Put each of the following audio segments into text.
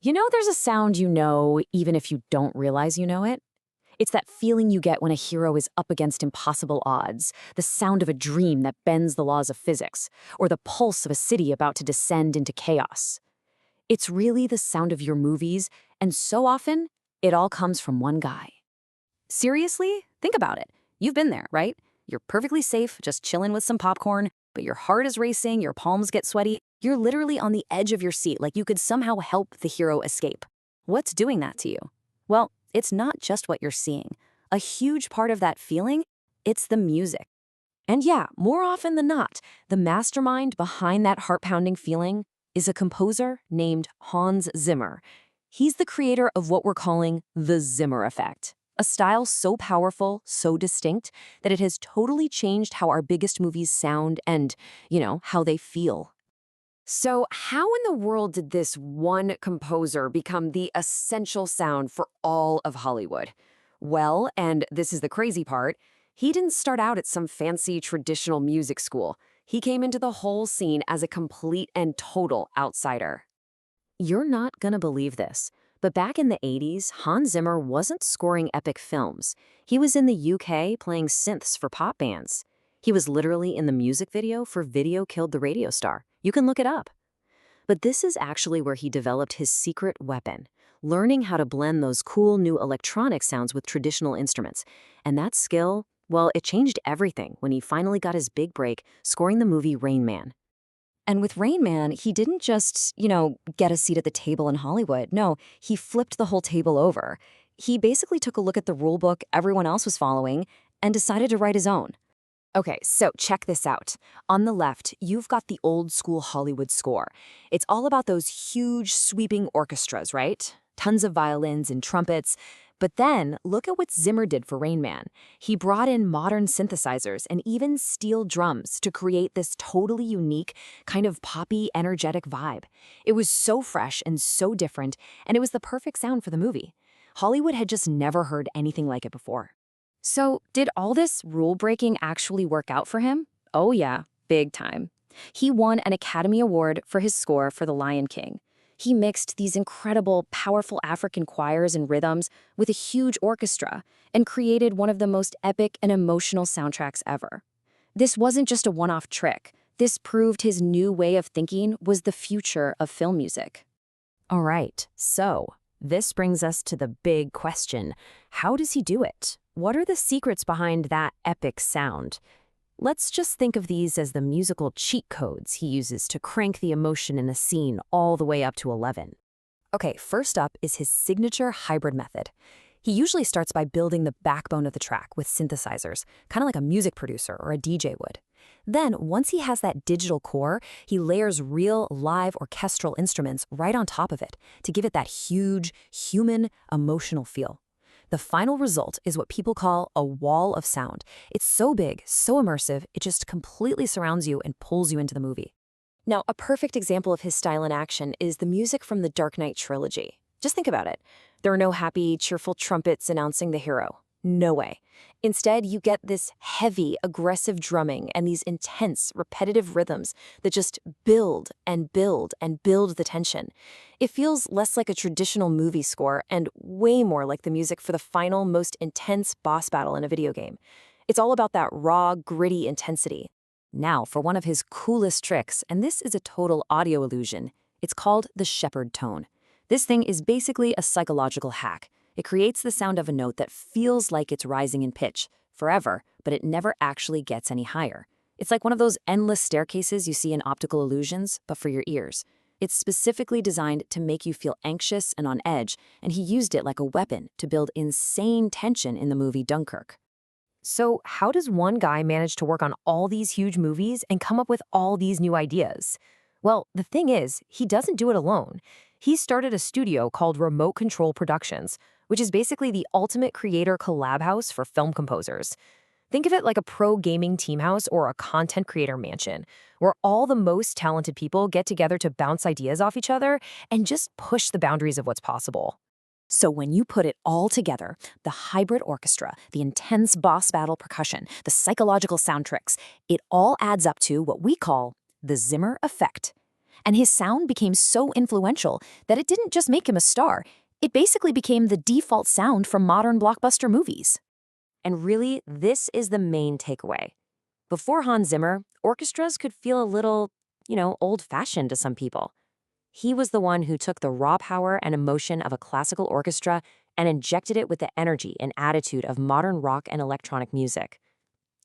There's a sound you know, even if you don't realize you know it. It's that feeling you get when a hero is up against impossible odds, the sound of a dream that bends the laws of physics, or the pulse of a city about to descend into chaos. It's really the sound of your movies, and so often, it all comes from one guy. Seriously? Think about it. You've been there, right? You're perfectly safe, just chilling with some popcorn, but your heart is racing, your palms get sweaty. You're literally on the edge of your seat, like you could somehow help the hero escape. What's doing that to you? Well, it's not just what you're seeing. A huge part of that feeling, it's the music. And yeah, more often than not, the mastermind behind that heart-pounding feeling is a composer named Hans Zimmer. He's the creator of what we're calling the Zimmer effect, a style so powerful, so distinct, that it has totally changed how our biggest movies sound and, how they feel. So how in the world did this one composer become the essential sound for all of Hollywood? Well, and this is the crazy part, he didn't start out at some fancy traditional music school. He came into the whole scene as a complete and total outsider. You're not gonna believe this, but back in the 80s, Hans Zimmer wasn't scoring epic films. He was in the UK playing synths for pop bands. He was literally in the music video for Video Killed the Radio Star. You can look it up. But this is actually where he developed his secret weapon, learning how to blend those cool new electronic sounds with traditional instruments. And that skill, well, it changed everything when he finally got his big break scoring the movie Rain Man. And with Rain Man, he didn't just, get a seat at the table in Hollywood. No, he flipped the whole table over. He basically took a look at the rule book everyone else was following and decided to write his own. Okay, so check this out. On the left, you've got the old school Hollywood score. It's all about those huge, sweeping orchestras, right? Tons of violins and trumpets. But then, look at what Zimmer did for Rain Man. He brought in modern synthesizers and even steel drums to create this totally unique, kind of poppy, energetic vibe. It was so fresh and so different, and it was the perfect sound for the movie. Hollywood had just never heard anything like it before. So, did all this rule-breaking actually work out for him? Oh yeah, big time. He won an Academy Award for his score for The Lion King. He mixed these incredible, powerful African choirs and rhythms with a huge orchestra and created one of the most epic and emotional soundtracks ever. This wasn't just a one-off trick. This proved his new way of thinking was the future of film music. All right, so this brings us to the big question. How does he do it? What are the secrets behind that epic sound? Let's just think of these as the musical cheat codes he uses to crank the emotion in a scene all the way up to 11. Okay, first up is his signature hybrid method. He usually starts by building the backbone of the track with synthesizers, kind of like a music producer or a DJ would. Then, once he has that digital core, he layers real, live orchestral instruments right on top of it to give it that huge, human, emotional feel. The final result is what people call a wall of sound. It's so big, so immersive, it just completely surrounds you and pulls you into the movie. Now, a perfect example of his style in action is the music from the Dark Knight trilogy. Just think about it. There are no happy, cheerful trumpets announcing the hero. No way. Instead, you get this heavy, aggressive drumming and these intense, repetitive rhythms that just build and build and build the tension. It feels less like a traditional movie score and way more like the music for the final, most intense boss battle in a video game. It's all about that raw, gritty intensity. Now, for one of his coolest tricks, and this is a total audio illusion, it's called the shepherd tone. This thing is basically a psychological hack. It creates the sound of a note that feels like it's rising in pitch forever, but it never actually gets any higher. It's like one of those endless staircases you see in optical illusions, but for your ears. It's specifically designed to make you feel anxious and on edge, and he used it like a weapon to build insane tension in the movie Dunkirk. So how does one guy manage to work on all these huge movies and come up with all these new ideas? Well, the thing is, he doesn't do it alone. He started a studio called Remote Control Productions, which is basically the ultimate creator collab house for film composers. Think of it like a pro gaming team house or a content creator mansion, where all the most talented people get together to bounce ideas off each other and just push the boundaries of what's possible. So when you put it all together, the hybrid orchestra, the intense boss battle percussion, the psychological sound tricks, it all adds up to what we call the Zimmer effect. And his sound became so influential that it didn't just make him a star, it basically became the default sound for modern blockbuster movies. And really, this is the main takeaway. Before Hans Zimmer, orchestras could feel a little, old-fashioned to some people. He was the one who took the raw power and emotion of a classical orchestra and injected it with the energy and attitude of modern rock and electronic music.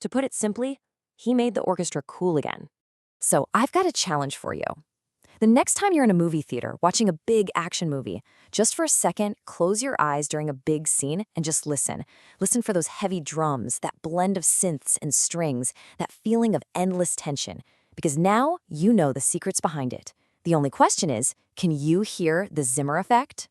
To put it simply, he made the orchestra cool again. So I've got a challenge for you. The next time you're in a movie theater watching a big action movie, just for a second, close your eyes during a big scene and just listen. Listen for those heavy drums, that blend of synths and strings, that feeling of endless tension. Because now you know the secrets behind it. The only question is, can you hear the Zimmer effect?